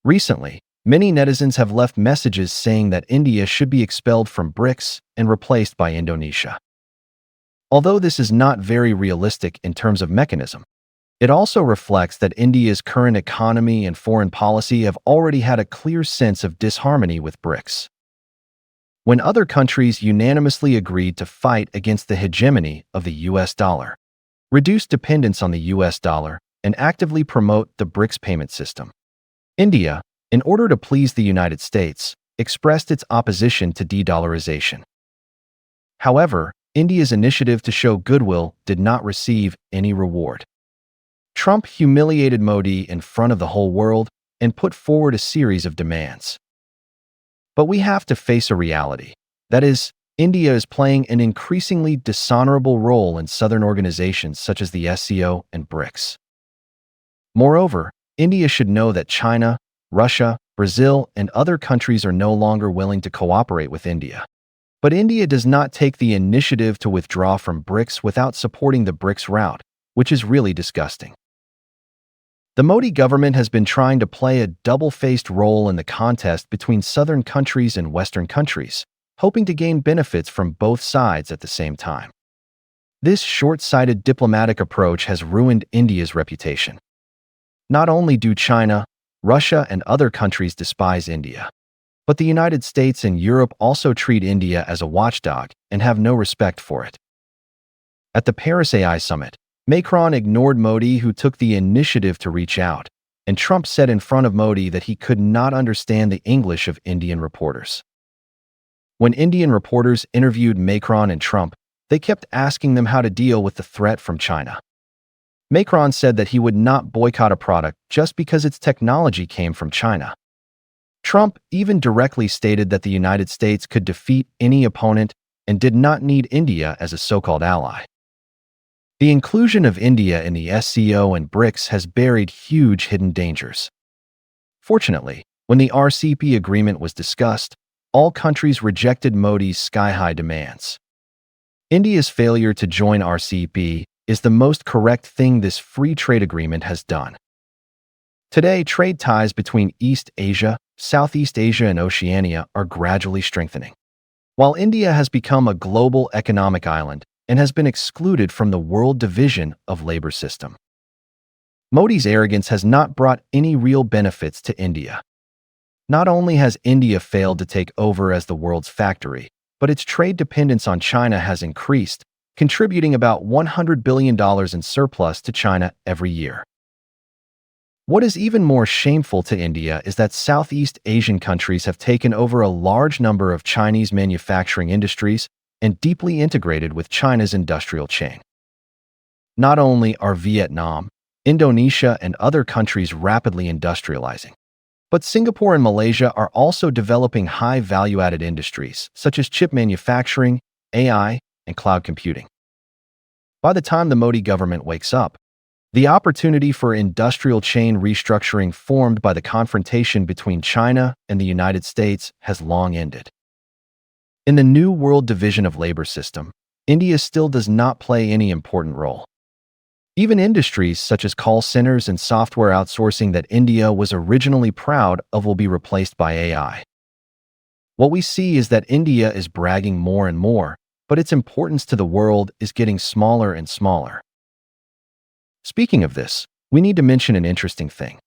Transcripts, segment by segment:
Recently, many netizens have left messages saying that India should be expelled from BRICS and replaced by Indonesia. Although this is not very realistic in terms of mechanism, it also reflects that India's current economy and foreign policy have already had a clear sense of disharmony with BRICS. When other countries unanimously agreed to fight against the hegemony of the US dollar, reduce dependence on the US dollar, and actively promote the BRICS payment system, India, in order to please the United States, expressed its opposition to de-dollarization. However, India's initiative to show goodwill did not receive any reward. Trump humiliated Modi in front of the whole world and put forward a series of demands. But we have to face a reality. That is, India is playing an increasingly dishonorable role in Southern organizations such as the SCO and BRICS. Moreover, India should know that China, Russia, Brazil, and other countries are no longer willing to cooperate with India. But India does not take the initiative to withdraw from BRICS without supporting the BRICS route, which is really disgusting. The Modi government has been trying to play a double-faced role in the contest between southern countries and western countries, hoping to gain benefits from both sides at the same time. This short-sighted diplomatic approach has ruined India's reputation. Not only do China, Russia, and other countries despise India, but the United States and Europe also treat India as a watchdog and have no respect for it. At the Paris AI Summit, Macron ignored Modi, who took the initiative to reach out, and Trump said in front of Modi that he could not understand the English of Indian reporters. When Indian reporters interviewed Macron and Trump, they kept asking them how to deal with the threat from China. Macron said that he would not boycott a product just because its technology came from China. Trump even directly stated that the United States could defeat any opponent and did not need India as a so-called ally. The inclusion of India in the SCO and BRICS has buried huge hidden dangers. Fortunately, when the RCEP agreement was discussed, all countries rejected Modi's sky-high demands. India's failure to join RCEP is the most correct thing this free trade agreement has done. Today, trade ties between East Asia, Southeast Asia, and Oceania are gradually strengthening. While India has become a global economic island and has been excluded from the world division of labor system, Modi's arrogance has not brought any real benefits to India. Not only has India failed to take over as the world's factory, but its trade dependence on China has increased, contributing about $100 billion in surplus to China every year. What is even more shameful to India is that Southeast Asian countries have taken over a large number of Chinese manufacturing industries and deeply integrated with China's industrial chain. Not only are Vietnam, Indonesia, and other countries rapidly industrializing, but Singapore and Malaysia are also developing high value-added industries such as chip manufacturing, AI, and cloud computing. By the time the Modi government wakes up, the opportunity for industrial chain restructuring formed by the confrontation between China and the United States has long ended. In the new world division of labor system, India still does not play any important role. Even industries such as call centers and software outsourcing that India was originally proud of will be replaced by AI. What we see is that India is bragging more and more, but its importance to the world is getting smaller and smaller. Speaking of this, we need to mention an interesting thing.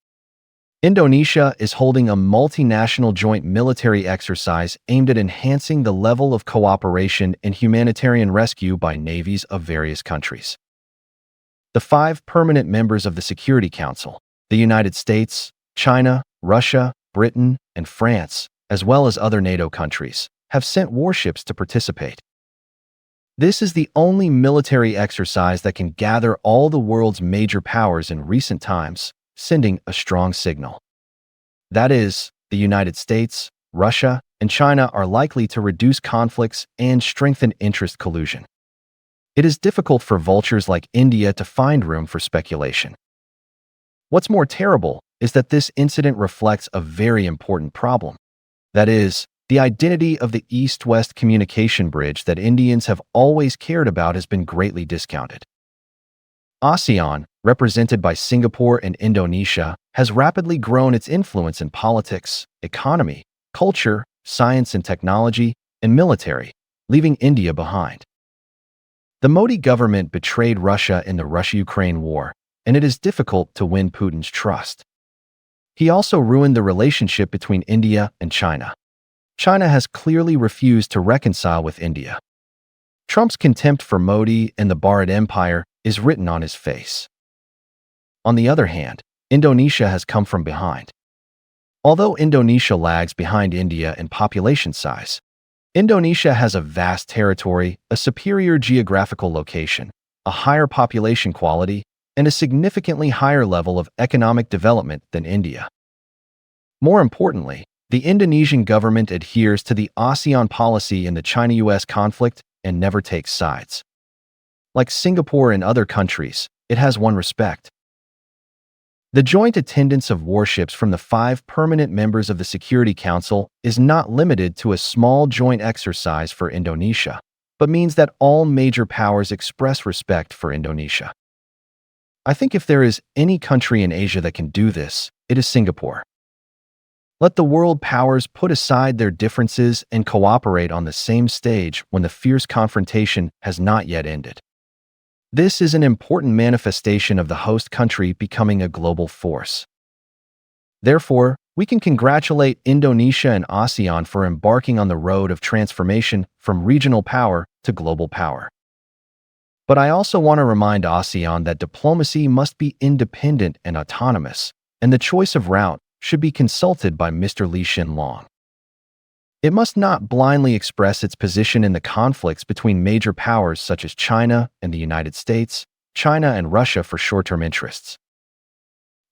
Indonesia is holding a multinational joint military exercise aimed at enhancing the level of cooperation in humanitarian rescue by navies of various countries. The 5 permanent members of the Security Council, the United States, China, Russia, Britain, and France, as well as other NATO countries, have sent warships to participate. This is the only military exercise that can gather all the world's major powers in recent times, sending a strong signal. That is, the United States, Russia, and China are likely to reduce conflicts and strengthen interest collusion. It is difficult for vultures like India to find room for speculation. What's more terrible is that this incident reflects a very important problem. That is, the identity of the East-West communication bridge that Indians have always cared about has been greatly discounted. ASEAN, represented by Singapore and Indonesia, has rapidly grown its influence in politics, economy, culture, science and technology, and military, leaving India behind. The Modi government betrayed Russia in the Russia-Ukraine war, and it is difficult to win Putin's trust. He also ruined the relationship between India and China. China has clearly refused to reconcile with India. Trump's contempt for Modi and the Bharat Empire is written on his face. On the other hand, Indonesia has come from behind. Although Indonesia lags behind India in population size, Indonesia has a vast territory, a superior geographical location, a higher population quality, and a significantly higher level of economic development than India. More importantly, the Indonesian government adheres to the ASEAN policy in the China-US conflict and never takes sides. Like Singapore and other countries, it has one respect. The joint attendance of warships from the 5 permanent members of the Security Council is not limited to a small joint exercise for Indonesia, but means that all major powers express respect for Indonesia. I think if there is any country in Asia that can do this, it is Singapore. Let the world powers put aside their differences and cooperate on the same stage when the fierce confrontation has not yet ended. This is an important manifestation of the host country becoming a global force. Therefore, we can congratulate Indonesia and ASEAN for embarking on the road of transformation from regional power to global power. But I also want to remind ASEAN that diplomacy must be independent and autonomous, and the choice of route should be consulted by Mr. Lee Hsien Loong. It must not blindly express its position in the conflicts between major powers such as China and the United States, China and Russia for short-term interests.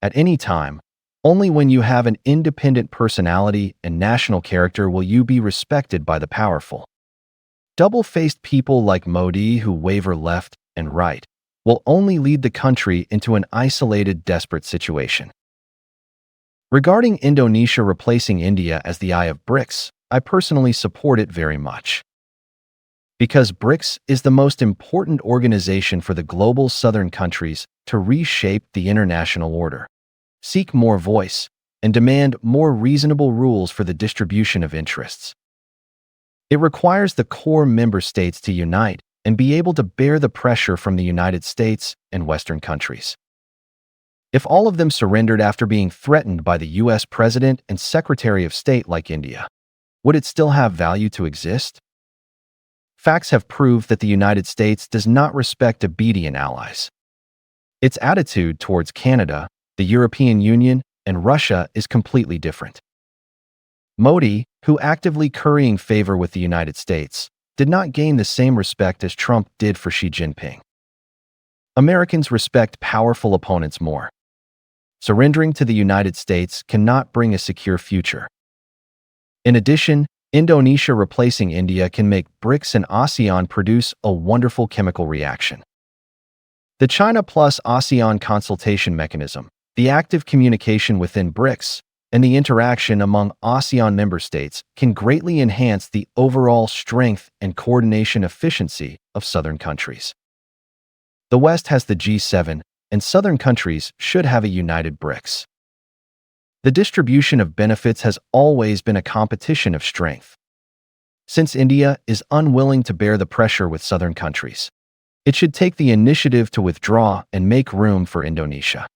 At any time, only when you have an independent personality and national character will you be respected by the powerful. Double-faced people like Modi who waver left and right will only lead the country into an isolated, desperate situation. Regarding Indonesia replacing India as the eye of BRICS, I personally support it very much. Because BRICS is the most important organization for the global southern countries to reshape the international order, seek more voice, and demand more reasonable rules for the distribution of interests. It requires the core member states to unite and be able to bear the pressure from the United States and Western countries. If all of them surrendered after being threatened by the US President and Secretary of State like India, would it still have value to exist? Facts have proved that the United States does not respect obedient allies. Its attitude towards Canada, the European Union, and Russia is completely different. Modi, who actively currying favor with the United States, did not gain the same respect as Trump did for Xi Jinping. Americans respect powerful opponents more. Surrendering to the United States cannot bring a secure future. In addition, Indonesia replacing India can make BRICS and ASEAN produce a wonderful chemical reaction. The China plus ASEAN consultation mechanism, the active communication within BRICS, and the interaction among ASEAN member states can greatly enhance the overall strength and coordination efficiency of southern countries. The West has the G7, and southern countries should have a united BRICS. The distribution of benefits has always been a competition of strength. Since India is unwilling to bear the pressure with southern countries, it should take the initiative to withdraw and make room for Indonesia.